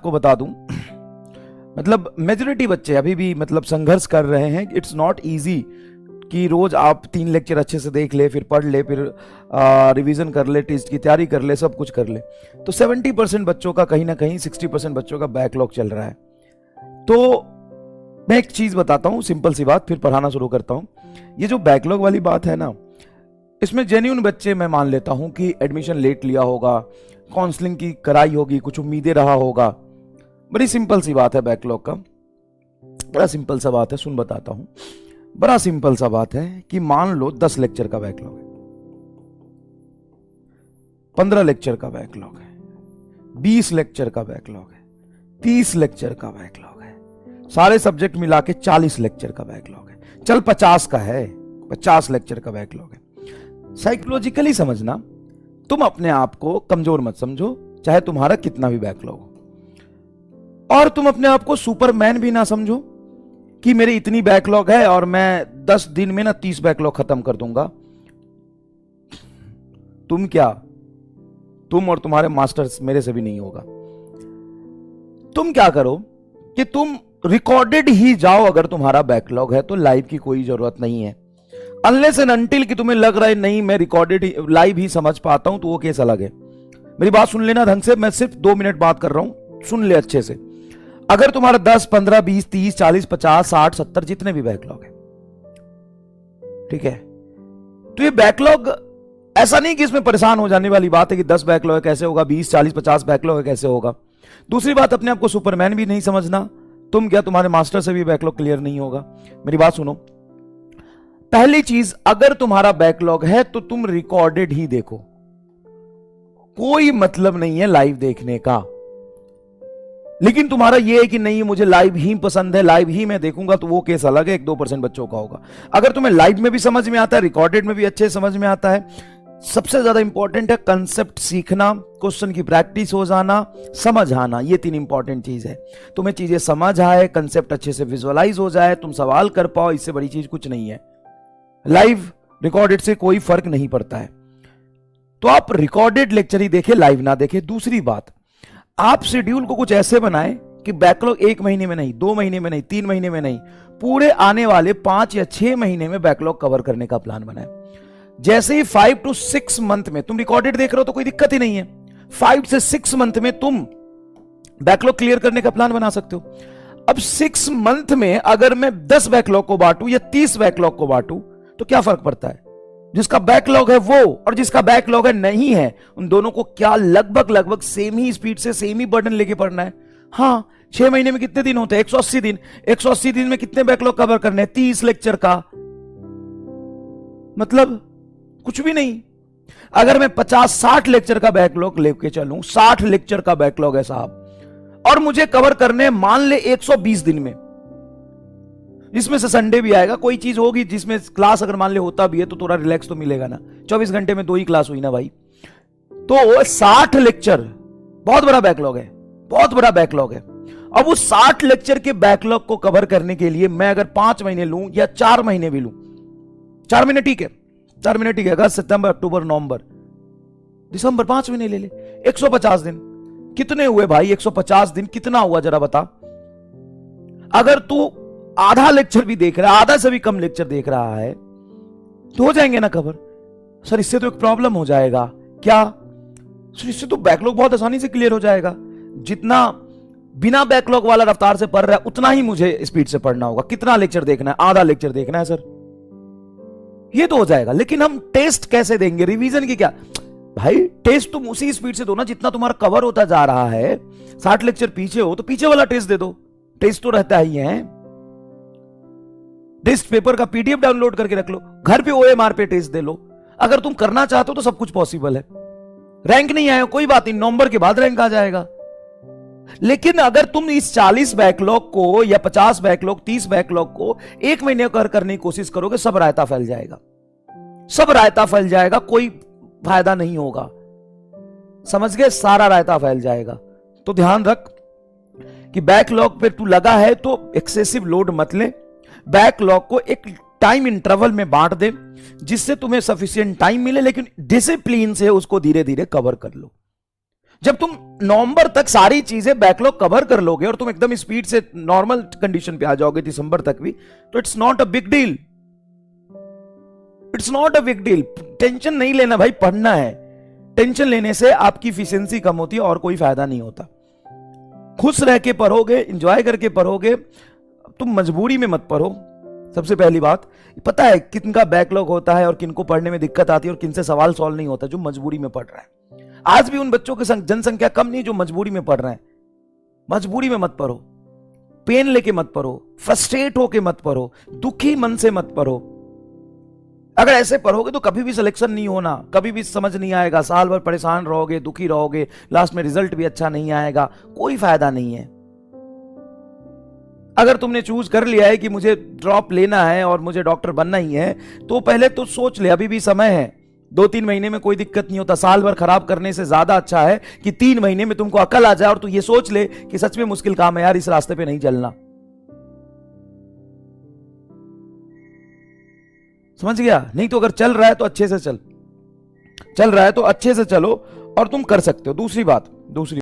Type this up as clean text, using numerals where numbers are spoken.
आपको बता दूं, मतलब मेजोरिटी बच्चे अभी भी मतलब संघर्ष कर रहे हैं। इट्स नॉट इजी कि रोज आप 3 लेक्चर अच्छे से देख ले, फिर पढ़ ले, फिर रिवीजन कर ले, टेस्ट की तैयारी कर ले, सब कुछ कर ले। तो 70% बच्चों का कहीं ना कहीं 60% बच्चों का बैकलॉग चल रहा है। तो मैं एक चीज बताता हूं, सिंपल सी बात, फिर पढ़ाना शुरू करता हूं। ये जो बैकलॉग वाली बात है ना, इसमें जेन्युइन बच्चे मैं मान लेता हूं कि एडमिशन लेट लिया होगा, काउंसलिंग की कराई होगी, कुछ उम्मीदें रहा होगा। बड़ी सिंपल सी बात है बैकलॉग का, बड़ा सिंपल सा बात है, सुन बताता हूं। बड़ा सिंपल सा बात है कि मान लो 10 लेक्चर का बैकलॉग है, 15 लेक्चर का बैकलॉग है, 20 लेक्चर का बैकलॉग है, 30 लेक्चर का बैकलॉग है, सारे सब्जेक्ट मिला के 40 लेक्चर का बैकलॉग है, चल 50 का है, 50 लेक्चर का बैकलॉग है। साइकोलॉजिकली समझना, तुम अपने आप को कमजोर मत समझो, चाहे तुम्हारा कितना भी बैकलॉग हो, और तुम अपने आप को सुपरमैन भी ना समझो कि मेरी इतनी बैकलॉग है और मैं 10 दिन में ना 30 बैकलॉग खत्म कर दूंगा। तुम क्या, तुम और तुम्हारे मास्टर्स मेरे से भी नहीं होगा। तुम क्या करो कि तुम रिकॉर्डेड ही जाओ। अगर तुम्हारा बैकलॉग है तो लाइव की कोई जरूरत नहीं है, अनलेस एंड अनटिल कि तुम्हें लग रहा है नहीं मैं रिकॉर्डेड लाइव ही समझ पाता हूं, तो वो केस अलग है। मेरी बात सुन लेना ढंग से, मैं सिर्फ 2 मिनट बात कर रहा हूं, सुन ले अच्छे से। अगर तुम्हारा 10, 15, 20, 30, 40, 50, 60, 70 जितने भी बैकलॉग है, ठीक है, तो ये बैकलॉग ऐसा नहीं कि इसमें परेशान हो जाने वाली बात है कि 10 बैकलॉग है कैसे होगा, 20, 40, 50 बैकलॉग है कैसे होगा। दूसरी बात, अपने आप को सुपरमैन भी नहीं समझना। तुम क्या, तुम्हारे मास्टर से भी बैकलॉग क्लियर नहीं होगा। मेरी बात सुनो, पहली चीज, अगर तुम्हारा बैकलॉग है तो तुम रिकॉर्डेड ही देखो, कोई मतलब नहीं है लाइव देखने का। लेकिन तुम्हारा यह है कि नहीं मुझे लाइव ही पसंद है, लाइव ही मैं देखूंगा, तो वो केस अलग है, 1-2% बच्चों का होगा। अगर तुम्हें लाइव में भी समझ में आता है, रिकॉर्डेड में भी अच्छे समझ में आता है, सबसे ज्यादा इंपॉर्टेंट है कंसेप्ट सीखना, क्वेश्चन की प्रैक्टिस हो जाना, समझ आना, ये 3 इंपॉर्टेंट चीज है। तुम्हें चीजें समझ आए, कंसेप्ट अच्छे से विजुअलाइज हो जाए, तुम सवाल कर पाओ, इससे बड़ी चीज कुछ नहीं है। लाइव रिकॉर्डेड से कोई फर्क नहीं पड़ता है। तो आप रिकॉर्डेड लेक्चर ही देखें, लाइव ना देखें। दूसरी बात, आप शेड्यूल को कुछ ऐसे बनाएं कि बैकलॉग 1 महीने में नहीं, 2 महीने में नहीं, 3 महीने में नहीं, पूरे आने वाले 5 या 6 महीने में बैकलॉग कवर करने का प्लान बनाएं। जैसे ही 5 to 6 मंथ में तुम रिकॉर्डेड देख रहे हो तो कोई दिक्कत ही नहीं है, 5 से 6 मंथ में तुम बैकलॉग क्लियर करने का प्लान बना सकते हो। अब 6 मंथ में अगर मैं 10 बैकलॉग को बांटू या 30 बैकलॉग को बांटू तो क्या फर्क पड़ता है? जिसका बैकलॉग है वो और जिसका बैकलॉग है नहीं है, उन दोनों को क्या लगभग सेम ही स्पीड से सेम ही बर्डन लेके पढ़ना है। हाँ, 6 महीने में कितने दिन होते हैं? 180 दिन। 180 दिन में कितने बैकलॉग कवर करने हैं? 30 लेक्चर का, मतलब कुछ भी नहीं। अगर मैं 50-60 लेक्चर का बैकलॉग लेके चलूं, 60 लेक्चर का बैकलॉग है साहब, और मुझे कवर करने मान ले 120 दिन में, जिसमें से संडे भी आएगा, कोई चीज होगी जिसमें क्लास अगर मान ले होता भी है तो थोड़ा रिलैक्स तो मिलेगा ना। 24 घंटे में 2 ही क्लास हुई ना भाई। तो 60 लेक्चर बहुत बड़ा बैकलॉग है, बहुत बड़ा बैकलॉग है। अब वो 60 लेक्चर के बैकलॉग को कवर करने के लिए मैं अगर 5 महीने लूं या 4 महीने भी लूं, 4 महीने ठीक है, 4 महीने ठीक है, अगस्त, सितंबर, अक्टूबर, नवंबर, दिसंबर, 5 महीने ले ले, 150 दिन कितने हुए भाई? 150 दिन कितना हुआ जरा बता। अगर तू आधा लेक्चर भी देख रहा है, आधा से भी कम लेक्चर देख रहा है, तो हो जाएंगे ना कवर। सर इससे तो एक प्रॉब्लम हो जाएगा। क्या सर? इससे तो बैकलॉग बहुत आसानी से क्लियर हो जाएगा। जितना बिना बैकलॉग वाला रफ्तार से पढ़ रहा है उतना ही मुझे स्पीड से पढ़ना होगा। कितना लेक्चर देखना है? आधा लेक्चर देखना है सर, ये तो हो जाएगा। लेकिन हम टेस्ट कैसे देंगे? रिवीजन की क्या भाई? टेस्ट तुम उसी स्पीड से दो ना जितना तुम्हारा कवर होता जा रहा है। 60 लेक्चर पीछे हो तो पीछे वाला टेस्ट दे दो, टेस्ट तो रहता ही है। टेस्ट पेपर का पीडीएफ डाउनलोड करके रख लो, घर पे ओएमआर पे टेस्ट दे लो। अगर तुम करना चाहते हो तो सब कुछ पॉसिबल है। रैंक नहीं आया कोई बात नहीं, नवंबर के बाद रैंक आ जाएगा। लेकिन अगर तुम इस 40 बैकलॉग को या 50 बैकलॉग, 30 बैकलॉग को 1 महीने कर करने की कोशिश करोगे, सब रायता फैल जाएगा, सब रायता फैल जाएगा, कोई फायदा नहीं होगा। समझ गए? सारा रायता फैल जाएगा। तो ध्यान रख कि बैकलॉग पे तू लगा है तो एक्सेसिव लोड मत ले। बैकलॉग को एक टाइम इंटरवल में बांट दे जिससे तुम्हें सफिशिएंट टाइम मिले, लेकिन डिसिप्लिन से उसको धीरे धीरे कवर कर लो। जब तुम नवंबर तक सारी चीजें बैकलॉग कवर कर लोगे और तुम एकदम स्पीड से नॉर्मल कंडीशन पे आ जाओगे दिसंबर तक भी, तो it's not a big deal. It's not a big deal. Tension नहीं लेना भाई, पढ़ना है। टेंशन लेने से आपकी इफिशिएंसी कम होती है और कोई फायदा नहीं होता। खुश रह के पढ़ोगे, इंजॉय करके पढ़ोगे, तुम मजबूरी में मत पढ़ो। सबसे पहली बात, पता है किनका बैकलॉग होता है और किनको पढ़ने में दिक्कत आती है और किनसे सवाल सॉल्व नहीं होता? जो मजबूरी में पढ़ रहा है। आज भी उन बच्चों की जनसंख्या कम नहीं जो मजबूरी में पढ़ रहे हैं। मजबूरी में मत पढ़ो, पेन लेके मत पढ़ो, फ्रस्ट्रेट होके मत पढ़ो, दुखी मन से मत पढ़ो। अगर ऐसे पढ़ोगे तो कभी भी सिलेक्शन नहीं होना, कभी भी समझ नहीं आएगा, साल भर परेशान रहोगे, दुखी रहोगे, लास्ट में रिजल्ट भी अच्छा नहीं आएगा, कोई फायदा नहीं है। अगर तुमने चूज कर लिया है कि मुझे ड्रॉप लेना है और मुझे डॉक्टर बनना ही है, तो पहले तो सोच ले, अभी भी समय है। 2-3 महीने में कोई दिक्कत नहीं होता। साल भर खराब करने से ज्यादा अच्छा है कि 3 महीने में तुमको अकल आ जाए और तू ये सोच ले कि सच में मुश्किल काम है यार, इस रास्ते पे नहीं चलना। समझ गया? नहीं तो अगर चल रहा है तो अच्छे से चल रहा है तो अच्छे से चलो और तुम कर सकते हो। दूसरी बात, दूसरी